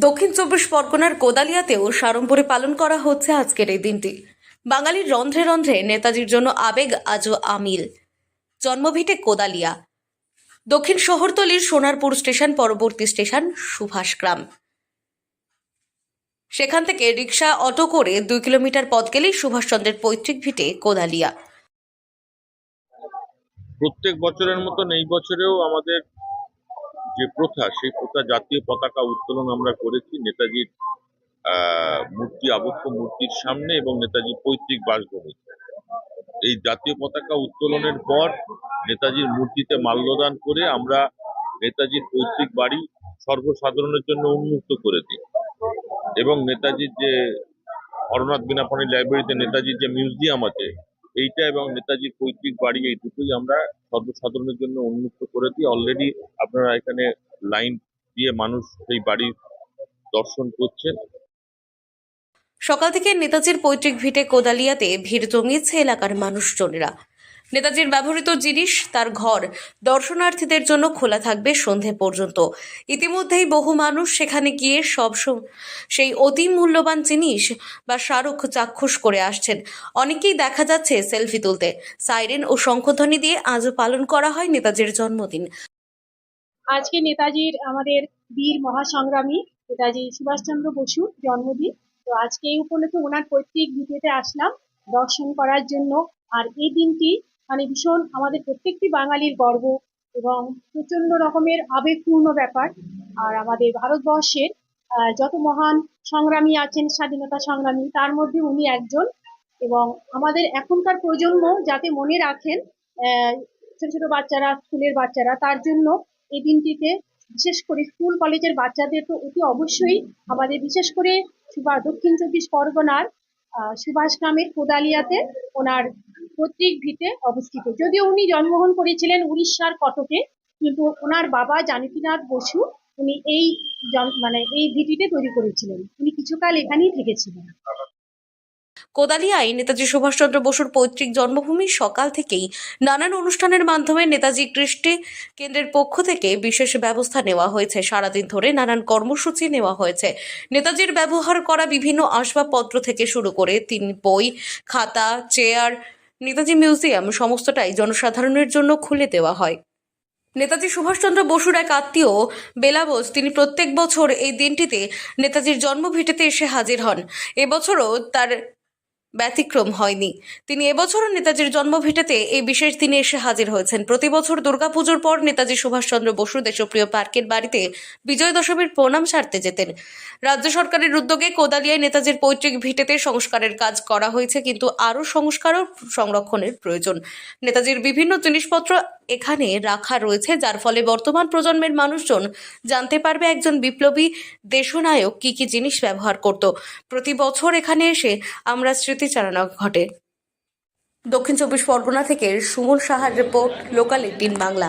দক্ষিণ চব্বিশ পরগনার কোদালিয়াতেও সাড়ম্বরে পালন করা হচ্ছে আজকের এই দিনটি। বাঙালির রন্ধ্রে রন্ধ্রে নেতাজির জন্য আবেগ আজও আমিল। জন্মভিটে কোদালিয়া, দক্ষিণ শহরতলির সোনারপুর স্টেশন পরবর্তী স্টেশন সুভাষগ্রাম। সেখান থেকে রিক্সা অটো করে 2 কিলোমিটার পথ গেলেই সুভাষচন্দ্রের পৈতৃক ভিটে কোদালিয়া। প্রত্যেক বছরের মতন এই বছরেও আমাদের যে প্রথা, সেই প্রথা জাতীয় পতাকা উত্তোলন আমরা করেছি নেতাজির মূর্তি, আবক্ষ মূর্তির সামনে এবং নেতাজির পৈতৃক বাসভবনে। এই জাতীয় পতাকা উত্তোলনের পর নেতাজির মূর্তিতে মাল্যদান করে আমরা নেতাজির পৈতৃক বাড়ি সর্বসাধারণের জন্য উন্মুক্ত করে দিই এবং নেতাজির যে হরনাথ বিনাপানি লাইব্রেরিতে নেতাজির যে মিউজিয়াম আছে এইটা এবং নেতাজির পৈতৃক বাড়ি, এই দুটোই আমরা সর্বসাধারণের জন্য উন্মুক্ত করে দিই। অলরেডি আপনারা এখানে লাইন দিয়ে মানুষ এই বাড়ি দর্শন করছেন। সকাল থেকে নেতাজির পৈতৃক ভিটে কোদালিয়াতে ভিড় জমিয়েছে এলাকার মানুষজনেরা। নেতাজির ব্যবহৃত জিনিস, তার ঘর দর্শনার্থীদের জন্য খোলা থাকবে সন্ধে পর্যন্ত। ইতিমধ্যেই বহু মানুষ সেখানে গিয়ে সেই অতি মূল্যবান জিনিস বা স্মারক চাক্ষুষ করে আসছেন। অনেকেই দেখা যাচ্ছে সেলফি তুলতে। সাইরেন ও শঙ্খধ্বনি দিয়ে আজও পালন করা হয় নেতাজির জন্মদিন। আজকে নেতাজির, আমাদের বীর মহাসংগ্রামী নেতাজি সুভাষচন্দ্র বসুর জন্মদিন। তো আজকে এই উপলক্ষে ওনার পৈতৃক ভিটেতে আসলাম দর্শন করার জন্য। আর এই দিনটি ভীষণ আমাদের প্রত্যেকটি বাঙালির গর্ব এবং প্রচন্ড রকমের আবেগপূর্ণ ব্যাপার। আর আমাদের ভারতবর্ষের যত মহান সংগ্রামী আছেন, স্বাধীনতা সংগ্রামী, তার মধ্যে উনি একজন। এবং আমাদের এখনকার প্রজন্ম যাতে মনে রাখেন, ছোট ছোট বাচ্চারা, স্কুলের বাচ্চারা, তার জন্য এই দিনটিতে বিশেষ করে স্কুল কলেজের বাচ্চাদের তো অতি অবশ্যই আমাদের, বিশেষ করে দক্ষিণ চব্বিশ পরগনার সুভাষগ্রামের কোদালিয়াতে ওনার পৈতৃক ভিটে অবস্থিত। যদিও উনি জন্মগ্রহণ করেছিলেন উড়িষ্যার কটকে, কিন্তু ওনার বাবা জানকীনাথ বসু উনি এই এই ভিটিতে তৈরি করেছিলেন। উনি কিছুকাল এখানেই থেকেছিলেন। কোদালিয়ায় নেতাজি সুভাষচন্দ্র বসুর পৈতৃক জন্মভূমি সকাল থেকেই নানান অনুষ্ঠানের মাধ্যমে নেতাজি কৃষ্টি কেন্দ্রের পক্ষ থেকে বিশেষ ব্যবস্থা নেওয়া হয়েছে। সারাদিন ধরে নানান কর্মসূচি নেওয়া হয়েছে। নেতাজির ব্যবহার করা বিভিন্ন আসবাবপত্র থেকে শুরু করে তিনি বই, খাতা, চেয়ার, নেতাজি মিউজিয়াম সমস্তটাই জনসাধারণের জন্য খুলে দেওয়া হয়। নেতাজি সুভাষচন্দ্র বসুর এক আত্মীয় বেলা বোস, তিনি প্রত্যেক বছর এই দিনটিতে নেতাজির জন্মভিটেতে এসে হাজির হন। এবছরও তার ব্যতিক্রম হয়নি। তিনি এবছরও নেতাজির জন্মভিটেতে এই বিশেষ দিনে এসে হাজির হয়েছেন। প্রতি বছর দুর্গাপুজোর পর নেতাজি সুভাষচন্দ্র বসু দেশপ্রিয় পার্কের বাড়িতে বিজয় দশমীর প্রণাম সারতে যেতেন। রাজ্য সরকারের উদ্যোগে কোদালিয়ায় নেতাজির পৈতৃক ভিটেতে সংস্কারের কাজ করা হয়েছে, কিন্তু আরও সংস্কার ও সংরক্ষণের প্রয়োজন। নেতাজির বিভিন্ন জিনিসপত্র এখানে রাখা রয়েছে, যার ফলে বর্তমান প্রজন্মের মানুষজন জানতে পারবে একজন বিপ্লবী দেশনায়ক কি কি জিনিস ব্যবহার করত। প্রতি বছর এখানে এসে আমরা স্মৃতিচারণা ঘটে। দক্ষিণ চব্বিশ পরগনা থেকে সুমন সাহার রিপোর্ট, লোকাল 18 বাংলা।